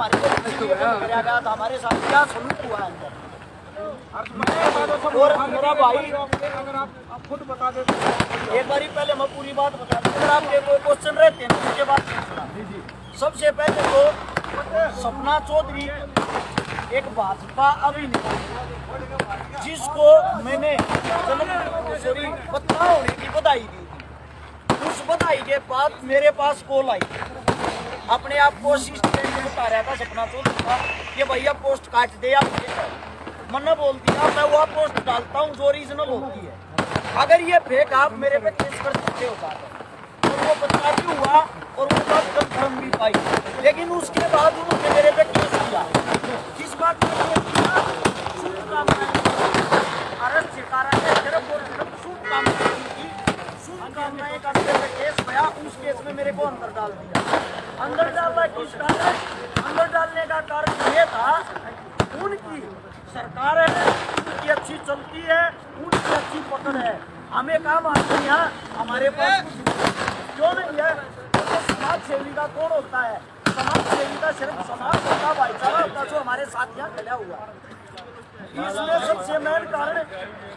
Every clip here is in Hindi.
हमारे को कराया गया था, हमारे साथ क्या सलूक हुआ है अंदर। और मेरा भाई अगर आप खुद बता देते एक बारी पहले मैं पूरी बात बता दूं, अगर आपके कोई क्वेश्चन रहते हैं उसके बाद पूछना। सबसे पहले तो सपना चौधरी एक भाजपा अभिनेता जिसको मैंने सॉरी 15 होने की बधाई दी थी, उस बधाई के बाद मेरे पास कॉल आई, अपने आप को असिस्टेंट बता रहा था सपना चौधरी का कि भैया पोस्ट काट दे आप, मैंने बोल दिया मैं वो पोस्ट डालता हूँ जो ओरिजिनल होती है, अगर ये फेक आप मेरे पे केस कर सकते हो बात है। और वो बच्चा भी हुआ और वो बात कंफर्म भी पाई, लेकिन उसके बाद उन्होंने मेरे पे केस किया। किस बात में केस किया? अरेस्ट से कारण है सिर्फ और सिर्फ शुभ कामनाएं का मेरे पे केस गया, उस केस में मेरे को अंदर डाल दिया। अंदर डालना किस कारण? अंदर डालने का कारण ये था उनकी सरकार है, उनकी अच्छी चलती है, उनकी अच्छी पकड़ है, हमें काम आते हैं। यहाँ हमारे पास क्यों नहीं है? तो समाज सेवी का कौन होता है? समाज सेवी का सिर्फ समाज का भाईचारा होता जो हमारे साथ यहाँ खड़ा हुआ। इसमें सबसे मेन कारण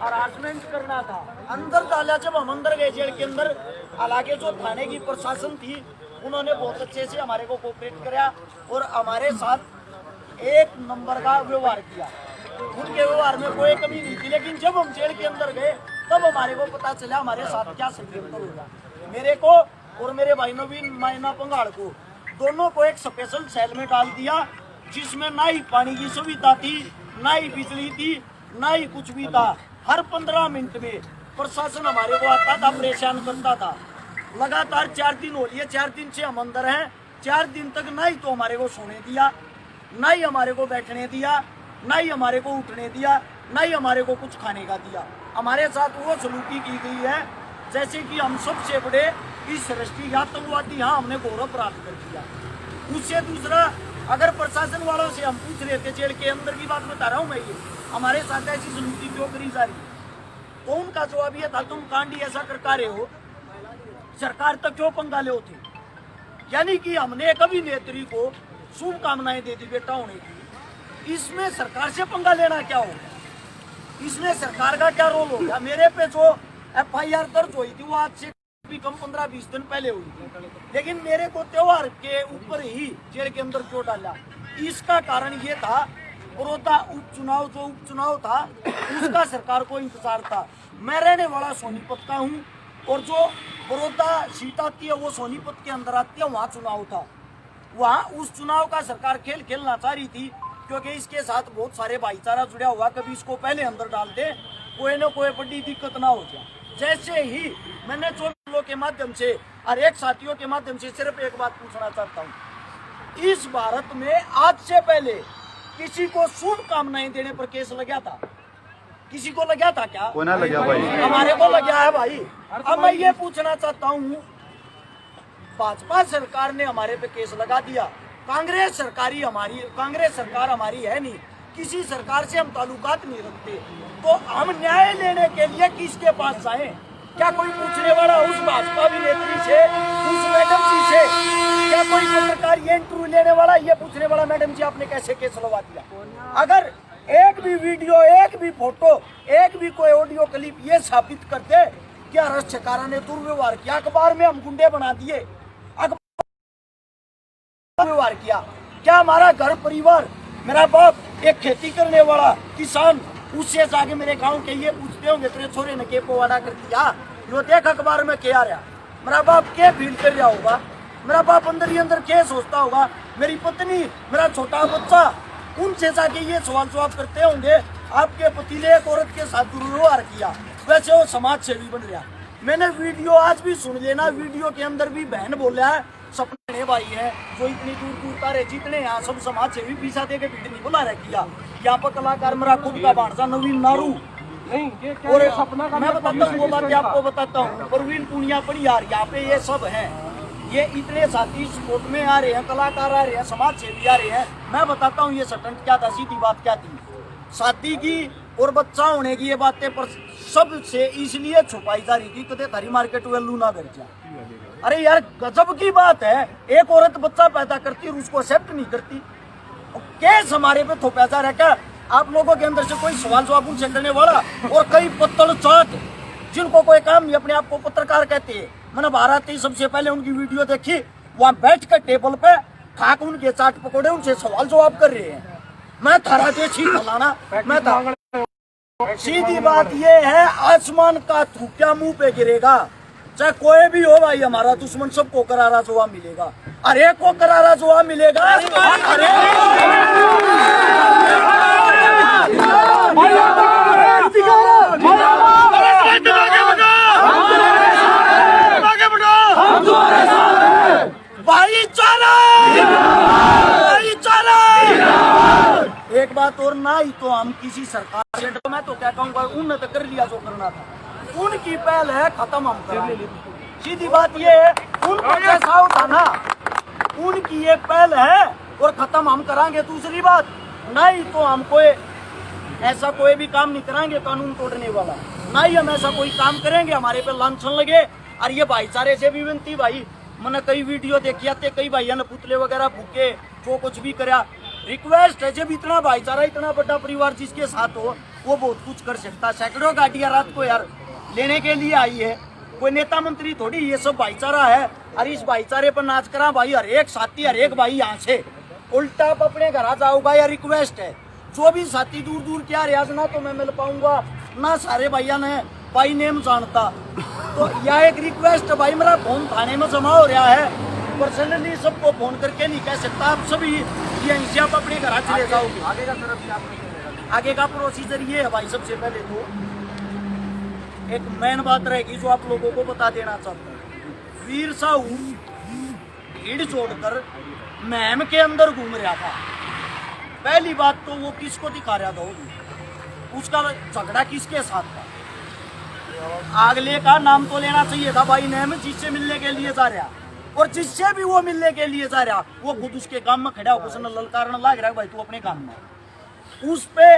हरासमेंट करना था। अंदर डाला, जब हम अंदर गए जेल के अंदर, हालांकि जो थाने की प्रशासन थी उन्होंने बहुत अच्छे से हमारे को कोऑपरेट किया और हमारे साथ एक नंबर का व्यवहार किया। उनके व्यवहार में कोई कमी नहीं थी, लेकिन जब हम जेल के अंदर गए तब हमारे को पता चला हमारे साथ क्या षड्यंत्र होगा। मेरे को और मेरे भाई नवीन मायना पंगाड़ को दोनों को एक स्पेशल सेल में डाल दिया, जिसमें ना ही पानी की सुविधा थी, ना ही बिजली थी, ना ही कुछ भी था। हर 15 मिनट में प्रशासन हमारे को आता था, परेशान करता था। लगातार 4 दिन हो लिए, 4 दिन से हम अंदर हैं। 4 दिन तक ना ही तो हमारे को सोने दिया, ना ही हमारे को बैठने दिया, ना ही हमारे को उठने दिया, ना ही हमारे को कुछ खाने का दिया। हमारे साथ वो सलूकी की गई है जैसे कि हम सबसे बड़े इस राष्ट्रीय आतंकवादी यहाँ हमने घोर अपराध कर दिया। उससे दूसरा, अगर प्रशासन वालों से हम पूछ रहे थे, जेल के अंदर की बात बता रहा हूँ मैं, ये हमारे साथ ऐसी सलूकी क्यों करी जा रही, तो उनका जवाब ये था तुम कांडी ऐसा करता रहे हो, सरकार तक क्यों पंगा ले थे। यानी कि हमने एक अभिनेत्री को शुभकामनाएं दे दी बेटा होने की, इसमें सरकार से पंगा लेना क्या होगा? इसमें सरकार का क्या रोल होगा? मेरे पे जो FIR दर्ज हुई थी वो आज से भी कम 15-20 दिन पहले हुई थी, लेकिन मेरे को त्योहार के ऊपर ही जेल के अंदर क्यों डाला? इसका कारण ये था बड़ौदा उपचुनाव, जो उपचुनाव था उसका सरकार को इंतजार था। मैं रहने वाला सोनीपत का हूँ और जो बड़ौदा सीट आती है वो सोनीपत के अंदर आती है, वहाँ चुनाव था। वहाँ उस चुनाव का सरकार खेल खेलना चाह रही थी, क्योंकि इसके साथ बहुत सारे भाईचारा जुड़ा हुआ, कभी इसको पहले अंदर डाल दे, कोई न कोई बड़ी दिक्कत ना हो जाए। जैसे ही मैंने जो लोगों के माध्यम से और एक साथियों के माध्यम से सिर्फ एक बात पूछना चाहता हूँ, इस भारत में आज से पहले किसी को शुभकामनाएं देने पर केस लगा था? किसी को लगा था क्या? कोई ना लगा भाई, हमारे को लगा है भाई। अब मैं ये पूछना चाहता हूँ, भाजपा सरकार ने हमारे पे केस लगा दिया, कांग्रेस सरकार हमारी है नहीं, किसी सरकार से हम ताल्लुकात नहीं रखते, तो हम न्याय लेने के लिए किसके पास जाएं? क्या कोई पूछने वाला उस भाजपा अभिनेत्री से, उस मैडम जी से? क्या कोई पत्रकार ये इंटरव्यू लेने वाला, ये पूछने वाला मैडम जी आपने कैसे केस लगा दिया? अगर एक भी वीडियो, एक भी फोटो, एक भी कोई ऑडियो क्लिप ये साबित कर दे कि अरेस्ट शेखारा ने दुर्व्यवहार किया, अखबार में हम गुंडे बना दिए, व्यवहार किया, क्या हमारा घर परिवार, मेरा बाप एक खेती करने वाला किसान, उससे जाके मेरे गांव के ये पूछते होंगे तेरे छोरे ने के पोवाड़ा कर दिया, यो देख अखबार में क्या रहा, मेरा बाप क्या फील कर रहा होगा, मेरा बाप अंदर ही अंदर क्या सोचता होगा, मेरी पत्नी, मेरा छोटा बच्चा, उनसे जाके ये सवाल जवाब करते होंगे आपके पति ने एक औरत के साथ दुर्व्यवहार किया, वैसे वो समाज सेवी बन गया। मैंने वीडियो आज भी सुन लेना, वीडियो के अंदर भी बहन बोला है, सपने भाई है जो इतनी दूर दूर तारे जितने यहाँ सब समाज सेवी पीछा दे के भीड़ नहीं बुला रह किया। यहाँ पर कलाकार मेरा खुद का भांजा नवीन नारू, और सपना मैं बताता हूँ वो बात आपको बताता हूँ, परवीन पुनिया परियार, यहाँ पे ये सब है, ये इतने साथी स्पोर्ट में आ रहे हैं, कलाकार आ रहे हैं, समाज सेवी आ रहे हैं। मैं बताता हूँ ये स्टंट क्या था, सीधी बात क्या थी, शादी की और बच्चा होने की ये बातें पर सबसे इसलिए छुपाई जा रही थी कदे थारी मार्केट वैल्यू ना कर जा। अरे यार गजब की बात है, एक औरत बच्चा पैदा करती और उसको एक्सेप्ट नहीं करती, केस हमारे पे थोपा जा रहा है क्या? आप लोगों के अंदर से कोई सवाल जवाब उनसे करने वाला और कई पत्तल चाट जिनको कोई काम नहीं, अपने आप को पत्रकार कहते हैं। मैंने भारत ही सबसे पहले उनकी वीडियो देखी, वहां बैठ कर टेबल पे खाक उनके चाट पकौड़े उनसे सवाल जवाब कर रहे हैं। मैं थारा देशी फलाना, मैं सीधी बात ये है, आसमान का थूकिया मुंह पे गिरेगा, चाहे कोई भी हो भाई, हमारा दुश्मन सबको करारा जवाब मिलेगा। अरे को करारा जवाब मिलेगा। अरे एक बात और ना ही तो हम किसी सरकार से, तो मैं तो क्या कहूँगा, उनने तो कर लिया जो करना था, उनकी पहल है, खत्म हम करेंगे। सीधी बात ये है, उनको जैसा होता ना, उनकी ये पहल है और खत्म हम कराएंगे। दूसरी बात, नहीं तो हम कोई ऐसा कोई भी काम नहीं कराएंगे कानून तोड़ने वाला, ना ही हम ऐसा कोई काम करेंगे हमारे पे लांछन लगे। और ये भाईचारे से भी विनती भाई, मैंने कई वीडियो देखी आते, कई भाइयों ने पुतले वगैरह फूके, जो कुछ भी करा, रिक्वेस्ट है जब इतना भाईचारा, इतना बड़ा परिवार जिसके साथ हो, वो बहुत कुछ कर सकता। सैकड़ों गाड़ियां रात को यार लेने के लिए आई है, कोई नेता मंत्री थोड़ी, ये सब भाईचारा है। और इस भाईचारे पर नाच करा भाई, हर एक साथी, हर एक भाई यहाँ से उल्टा आप अपने घर आ जाओगा। या रिक्वेस्ट है, जो भी साथी दूर दूर क्या रियाज, ना तो मैं मिल पाऊंगा, ना सारे भैया ने भाई नेम जानता, तो यह एक रिक्वेस्ट है भाई, मेरा फोन थाने में जमा हो रहा है, पर्सनली सबको फोन करके नहीं कह सकता। आप सभी ये आप अपने घर चले जाओगे। आगे का प्रोसीजर ये है भाई, सबसे पहले तो एक मेन बात रहेगी जो आप लोगों को बता देना चाहता हूँ। वीर साहू भीड़ छोड़कर महम के अंदर घूम रहा था। पहली बात तो वो किसको दिखा रहा था, उसका झगड़ा किसके साथ था? अगले का नाम तो लेना चाहिए था भाई नेम, जिससे मिलने के लिए जा रहा, और जिससे भी वो मिलने के लिए जा रहा, वो खुद उसके काम में खड़ा होकर उसने ललकारने लग रहा है भाई तू अपने काम में, उस पे।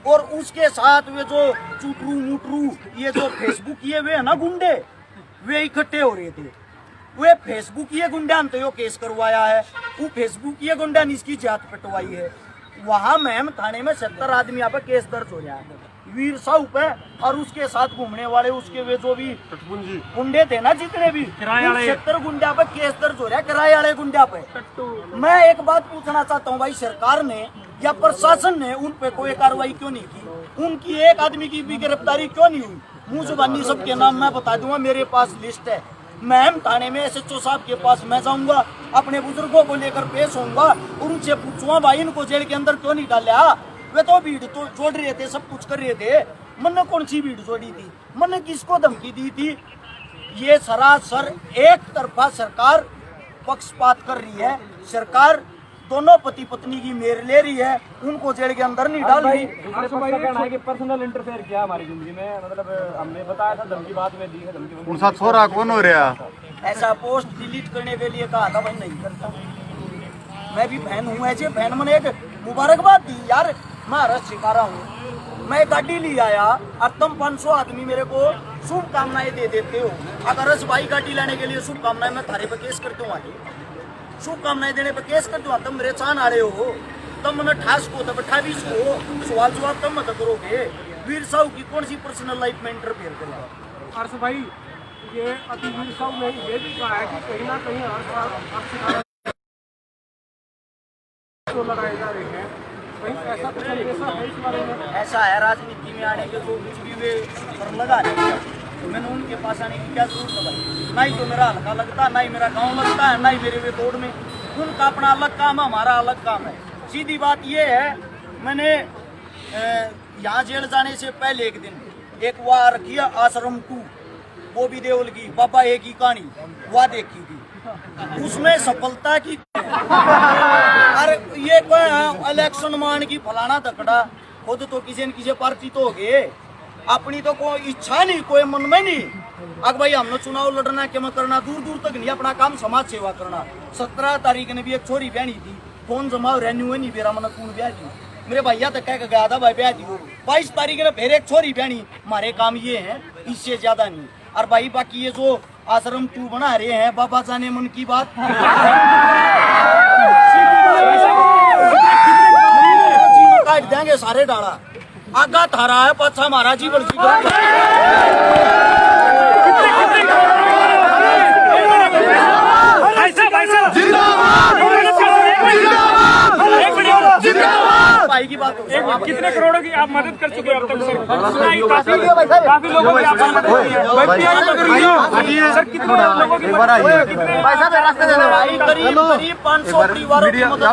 और उसके साथ वे जो चुटरू मुटरू ये जो फेसबुक ये वे है ना गुंडे, वे इकट्ठे हो रहे थे। वे फेसबुक ये गुंडा ने तो केस करवाया है, वो फेसबुक ये गुंडा ने इसकी जात पिटवाई है। वहां महम थाने में 70 आदमी यहाँ पे केस दर्ज हो रहा है वीर साहू पे, और उसके साथ घूमने वाले उसके वे जो भी गुंडे थे ना, जितने भी 70 गुंडा पे केस दर्ज हो रहा है, किराए वाले गुंडा पे। मैं एक बात पूछना चाहता हूँ भाई, सरकार ने या प्रशासन ने उन पे कोई कार्रवाई क्यों नहीं की? उनकी एक आदमी की भी गिरफ्तारी क्यों नहीं हुई? मुंह जुबानी सबके नाम मैं बता दूंगा, मेरे पास लिस्ट है। महम थाने में SHO साहब के पास मैं जाऊंगा, अपने बुजुर्गों को लेकर पेश होऊंगा और उनसे पूछूंगा भाई इनको जेल के अंदर क्यों नहीं डाला? वे तो भीड़ तो जोड़ रहे थे, सब कुछ कर रहे थे, मन कौन सी भीड़ जोड़ी थी? मन किसको धमकी दी थी? ये सरासर एक तरफा सरकार पक्षपात कर रही है। सरकार दोनों पति पत्नी की मेर ले रही है, उनको जेल के अंदर नहीं डाल रही। पर्सनल इंटरफेयर किया हमारी जिंदगी में, मतलब हमने बताया था, धमकी बाद में दी है, धमकी उनका छोरा कौन हो रहा? ऐसा पोस्ट डिलीट करने के लिए कहा था भाई, नहीं करता। मैं भी फैन हूँ, ऐसे फैन मैंने एक मुबारकबाद दी यार, मैं हरस सिखा रहा हूँ। मैं गाड़ी ली आया और तुम 500 आदमी मेरे को शुभकामनाएं दे देते हो। अगर रस भाई गाड़ी लाने के लिए शुभकामनाएं, मैं थारे पे केस करते हूँ, शुभकामनाएं देने पे केस करते हूँ। तुम मेरे चान आ रहे हो, तुम मैं ठास को तो 28 को सवाल जवाब तुम मत करोगे। वीर साहू की कौन सी पर्सनल लाइफ में इंटरफेयर करेगा? हर्ष भाई, ये अति वीर साहू ने ये भी कहा है कि कहीं ना कहीं जो लगाए जा रहे हैं, कहीं ऐसा कुछ है इस बारे में? ऐसा है, राजनीति में आने के जो कुछ भी वे कर लगा रहे हैं, तो मैंने उनके पास आने की क्या जरूरत है भाई? ना ही तो मेरा हल्का लगता, ना ही मेरा गांव लगता है, ना ही मेरे वे तोड़ में। उनका अपना अलग काम है, हमारा अलग काम है। सीधी बात ये है, मैंने यहाँ जेल जाने से पहले एक दिन एक वाह रखी है आश्रम 2, वो भी देवल की बाबा एक ही कहानी वह देखी थी, उसमें सफलता की। अरे ये कोई इलेक्शन मान की फलाना तकड़ा, खुद तो किसी न किसी पार्टी तो हो गए, अपनी तो कोई इच्छा नहीं, कोई मन में नहीं। अब भाई हमने चुनाव लड़ना क्या मैं करना, दूर दूर तक नहीं, अपना काम समाज सेवा करना। 17 तारीख ने भी एक छोरी बहनी थी, फोन जमा रेन्यू नहीं बेरा मन कौन ब्याह दी, मेरे भैया तक कह गया था भाई ब्याह दी। 22 तारीख ने फिर एक छोरी बहनी, हमारे काम ये है, इससे ज्यादा नहीं। और भाई बाकी ये जो आश्रम 2 बना रहे हैं, बाबा जाने मन की बात काट देंगे सारे डाला। आगा थारा है पाछा हमारा जीवन की भाई की बात। कितने करोड़ों की आप मदद कर चुके हो अब तक सर? काफी लोगों की आपने मदद की है सर। कितने लोगों की करीब 500 परिवारों की मदद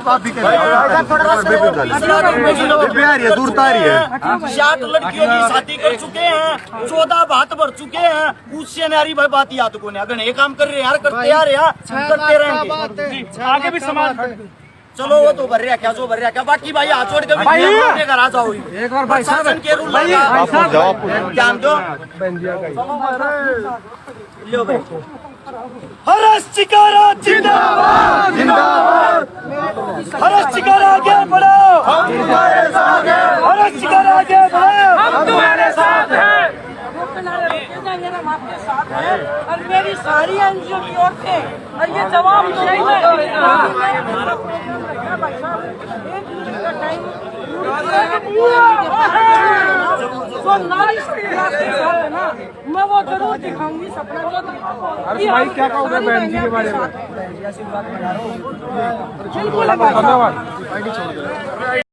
60 लड़कियों की शादी कर चुके हैं, 14 भात भर चुके हैं। उससे नारी भाई बात याद को नहीं, अगर ये काम कर रहे हैं यार, करते यार यार करते रहेंगे आगे भी समाज। चलो वो तो भर रहा क्या, जो भर रहा क्या। बाकी भाई हाथ छोड़ के भी घर आ जाओ एक बार भाई शासन के रूल ध्यान दो। लो भाई हर्ष चिकारा जिंदाबाद जिंदाबाद, हर्ष चिकारा आगे बढ़ो, हम तुम्हारे साथ हैं, हर्ष चिकारा आगे बढ़ो, हम तुम्हारे साथ हैं। आपके साथ है और मेरी सारी एनजीओ की ओर से और ये जवाब मैं वो जरूर दिखाऊंगी सपना जो दिखाऊंगी। भाई क्या कहोगे बहन जी के बारे में? बिल्कुल।